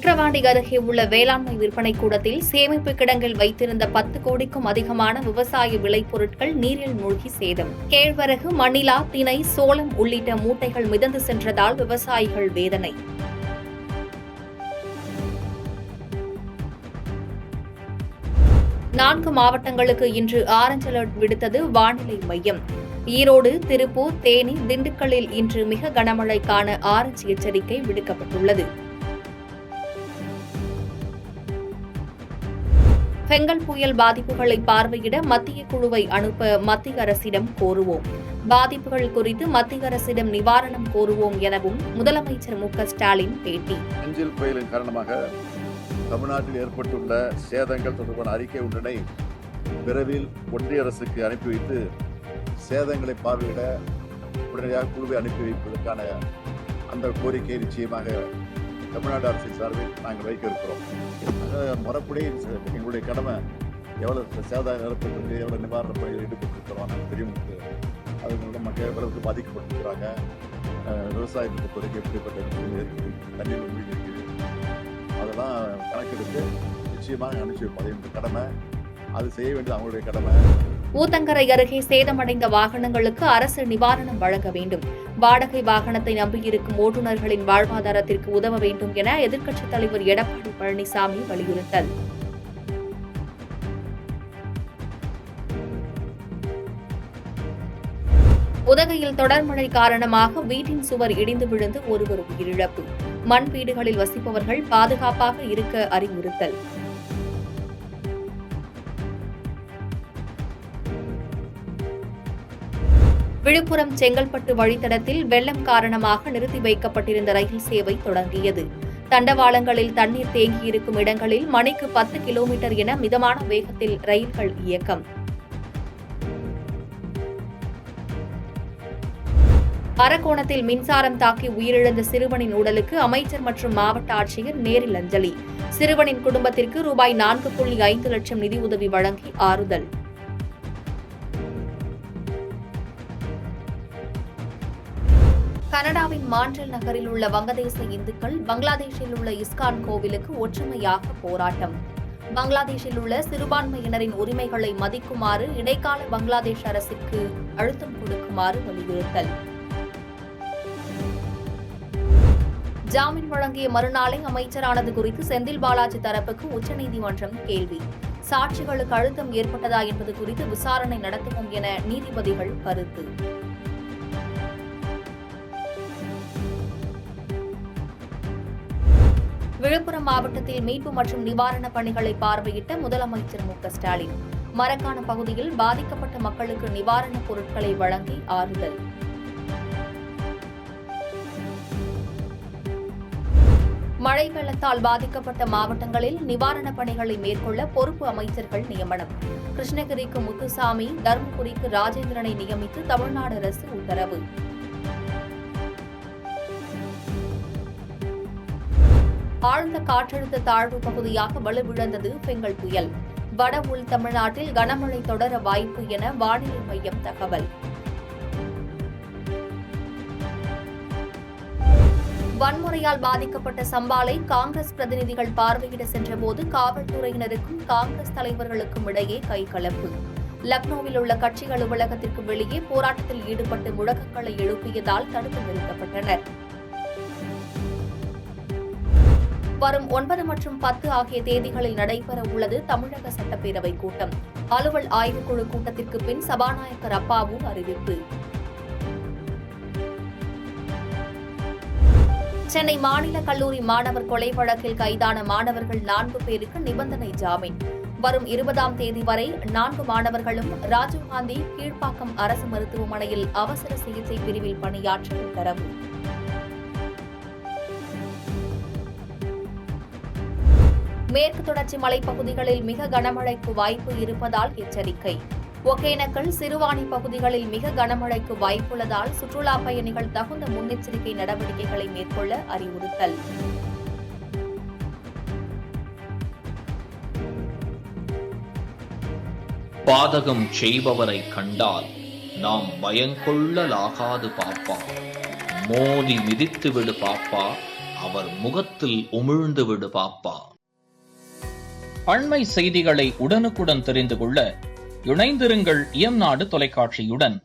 விக்கிரவாண்டி அருகே உள்ள வேளாண்மை விற்பனை கூடத்தில் சேமிப்பு கிடங்கில் வைத்திருந்த 10 கோடிக்கும் அதிகமான விவசாய விளைபொருட்கள் நீரில் மூழ்கி சேதம். கேழ்வரகு, மணிலா, திணை, சோளம் உள்ளிட்ட மூட்டைகள் மிதந்து சென்றதால் விவசாயிகள் வேதனை. நான்கு மாவட்டங்களுக்கு இன்று ஆரஞ்ச் அலர்ட் விடுத்தது வானிலை மையம். ஈரோடு, திருப்பூர், தேனி, திண்டுக்கல்லில் இன்று மிக கனமழைக்கான ஆரஞ்ச் எச்சரிக்கை விடுக்கப்பட்டுள்ளது. பெங்கல் புயல் பாதிப்புகளை பார்வையிட மத்திய குழுவை அனுப்ப மத்திய அரசிடம் கோருவோம். பாதிப்புகள் குறித்து மத்திய அரசிடம் நிவாரணம் கோருவோம் எனவும் முதலமைச்சர் மு.க.ஸ்டாலின் பேட்டி. பெஞ்சல் புயலின் காரணமாக தமிழ்நாட்டில் ஏற்பட்டுள்ள சேதங்கள் தொடர்பான அறிக்கை ஒன்றினை விரைவில் ஒன்றிய அரசுக்கு அனுப்பி வைத்து சேதங்களை பார்வையிட உடனடியாக குழுவை அனுப்பி வைப்பதற்கான அந்த கோரிக்கையை நிச்சயமாக தமிழ்நாடு அரசின் சார்பில் நாங்கள் வைக்க இருக்கிறோம். முறைப்படி எங்களுடைய கடமை எவ்வளவு சேதாரம் ஏற்பட்டிருக்கு, எவ்வளவு நிவாரணப் பணிகள் ஈடுபட்டிருக்கிறோம் நாங்கள் தெரியும். அது மக்கள் எவ்வளவுக்கு பாதிக்கப்பட்டிருக்கிறாங்க, விவசாயத்தை பொறுத்து எப்படிப்பட்ட தண்ணீர் மூழ்கி இருக்குது, அதெல்லாம் கணக்கெடுத்து நிச்சயமாக அனுப்பிச்சு வைப்பது எங்களுடைய கடமை. அது செய்ய வேண்டியது அவங்களுடைய கடமை. ஊத்தங்கரை அருகே சேதமடைந்த வாகனங்களுக்கு அரசு நிவாரணம் வழங்க வேண்டும். வாடகை வாகனத்தை நம்பியிருக்கும் ஓட்டுநர்களின் வாழ்வாதாரத்திற்கு உதவ வேண்டும் என எதிர்க்கட்சித் தலைவர் எடப்பாடி பழனிசாமி வலியுறுத்தல். உதகையில் தொடர் மழை காரணமாக வீட்டின் சுவர் இடிந்து விழுந்து ஒருவர் உயிரிழப்பு. மண் வீடுகளில் வசிப்பவர்கள் பாதுகாப்பாக இருக்க அறிவுறுத்தல். விழுப்புரம் செங்கல்பட்டு வழித்தடத்தில் வெள்ளம் காரணமாக நிறுத்தி வைக்கப்பட்டிருந்த ரயில் சேவை தொடங்கியது. தண்டவாளங்களில் தண்ணீர் தேங்கியிருக்கும் இடங்களில் மணிக்கு 10 கிலோமீட்டர் என மிதமான வேகத்தில் ரயில்கள் இயக்கம். அரக்கோணத்தில் மின்சாரம் தாக்கி உயிரிழந்த சிறுவனின் உடலுக்கு அமைச்சர் மற்றும் மாவட்ட ஆட்சியர் நேரில் அஞ்சலி. சிறுவனின் குடும்பத்திற்கு ரூபாய் 4.5 லட்சம் நிதியுதவி வழங்கி ஆறுதல். கனடாவின் மான்ட்ரல் நகரில் உள்ள வங்கதேச இந்துக்கள் பங்களாதேஷில் உள்ள இஸ்கான் கோவிலுக்கு ஒற்றுமையாக போராட்டம். பங்களாதேஷில் உள்ள சிறுபான்மையினரின் உரிமைகளை மதிக்குமாறு இடைக்கால பங்களாதேஷ் அரசுக்கு அழுத்தம் கொடுக்குமாறு வலியுறுத்தல். ஜாமீன் வழங்கிய மறுநாளை அமைச்சரானது குறித்து செந்தில் பாலாஜி தரப்புக்கு உச்சநீதிமன்றம் கேள்வி. சாட்சிகளுக்கு அழுத்தம் ஏற்பட்டதா என்பது குறித்து விசாரணை நடத்துவோம் என நீதிபதிகள் கருத்து. விழுப்புரம் மாவட்டத்தில் மீட்பு மற்றும் நிவாரணப் பணிகளை பார்வையிட்ட முதலமைச்சர் மு.க.ஸ்டாலின் மரக்காணம் பகுதியில் பாதிக்கப்பட்ட மக்களுக்கு நிவாரணப் பொருட்களை வழங்கி ஆறுதல். மழை வெள்ளத்தால் பாதிக்கப்பட்ட மாவட்டங்களில் நிவாரணப் பணிகளை மேற்கொள்ள பொறுப்பு அமைச்சர்கள் நியமனம். கிருஷ்ணகிரிக்கு முத்துசாமி, தருமபுரிக்கு ராஜேந்திரனை நியமித்து தமிழ்நாடு அரசு உத்தரவு. ஆழ்ந்த காற்றழுத்த தாழ்வு பகுதியாக வலுவிழந்தது பெங்கல் புயல். வட உள் தமிழ்நாட்டில் கனமழை தொடர வாய்ப்பு என வானிலை மையம் தகவல். வன்முறையால் பாதிக்கப்பட்ட சம்பாலை காங்கிரஸ் பிரதிநிதிகள் பார்வையிட சென்றபோது காவல்துறையினருக்கும் காங்கிரஸ் தலைவர்களுக்கும் இடையே கைகலப்பு. லக்னோவில் உள்ள கட்சி அலுவலகத்திற்கு வெளியே போராட்டத்தில் ஈடுபட்டு முழக்கங்களை எழுப்பியதால் தடுத்து நிறுத்தப்பட்டனர். வரும் 9 மற்றும் 10 ஆகிய தேதிகளில் நடைபெற உள்ளது தமிழக சட்டப்பேரவை கூட்டம். அலுவல் ஆய்வுக்குழு கூட்டத்திற்கு பின் சபாநாயகர் அப்பாவு அறிவிப்பு. சென்னை மாநில கல்லூரி மாணவர் கொலை வழக்கில் கைதான மாணவர்கள் 4 பேருக்கு நிபந்தனை ஜாமீன். வரும் 20ஆம் தேதி வரை 4 மாணவர்களும் ராஜீவ்காந்தி கீழ்ப்பாக்கம் அரசு மருத்துவமனையில் அவசர சிகிச்சை பிரிவில் பணியாற்ற உத்தரவு. மேற்கு தொடர்ச்சி மலைப்பகுதிகளில் மிக கனமழைக்கு வாய்ப்பு இருப்பதால் எச்சரிக்கை. ஒகேனக்கல், சிறுவாணி பகுதிகளில் மிக கனமழைக்கு வாய்ப்புள்ளதால் சுற்றுலா பயணிகள் தகுந்த முன்னெச்சரிக்கை நடவடிக்கைகளை மேற்கொள்ள அறிவுறுத்தல். பாதகம் செய்பவரை கண்டால் நாம் பயங்கொள்ளலாகாது பாப்பா. மோதி மிதித்து விடு பாப்பா, அவர் முகத்தில் உமிழ்ந்து விடு பாப்பா. அண்மை செய்திகளை உடனுக்குடன் தெரிந்து கொள்ள இணைந்திருங்கள் இயம்நாடு தொலைக்காட்சியுடன்.